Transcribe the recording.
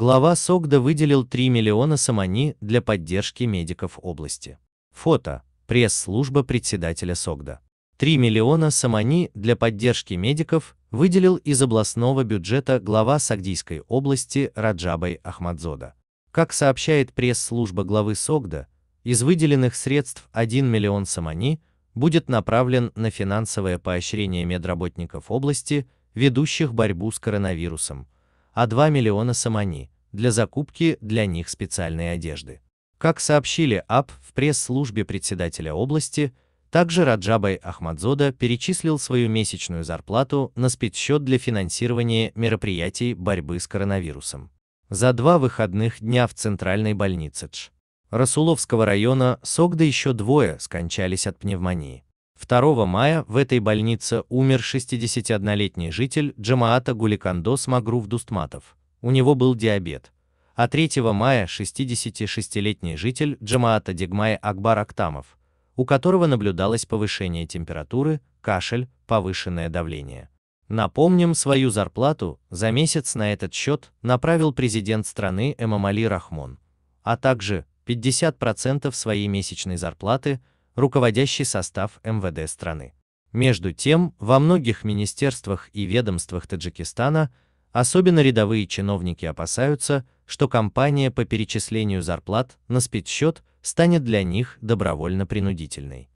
Глава СОГДа выделил 3 миллиона сомани для поддержки медиков области. Фото. Пресс-служба председателя СОГДа. 3 миллиона сомани для поддержки медиков выделил из областного бюджета глава Сагдийской области Раджабай Ахмадзода. Как сообщает пресс-служба главы СОГДа, из выделенных средств 1 миллион сомани будет направлен на финансовое поощрение медработников области, ведущих борьбу с коронавирусом, а 2 миллиона сомани для закупки для них специальной одежды. Как сообщили АП в пресс-службе председателя области, также Раджабай Ахмадзода перечислил свою месячную зарплату на спецсчет для финансирования мероприятий борьбы с коронавирусом. За 2 выходных дня в центральной больнице Расуловского района СОГДа еще 2 скончались от пневмонии. 2 мая в этой больнице умер 61-летний житель Джамаата Гуликандос Магруф Дустматов, у него был диабет, а 3 мая 66-летний житель Джамаата Дегмай Акбар Актамов, у которого наблюдалось повышение температуры, кашель, повышенное давление. Напомним, свою зарплату за месяц на этот счет направил президент страны Эмомали Рахмон, а также 50% своей месячной зарплаты руководящий состав МВД страны. Между тем, во многих министерствах и ведомствах Таджикистана, особенно рядовые чиновники опасаются, что кампания по перечислению зарплат на спецсчет станет для них добровольно-принудительной.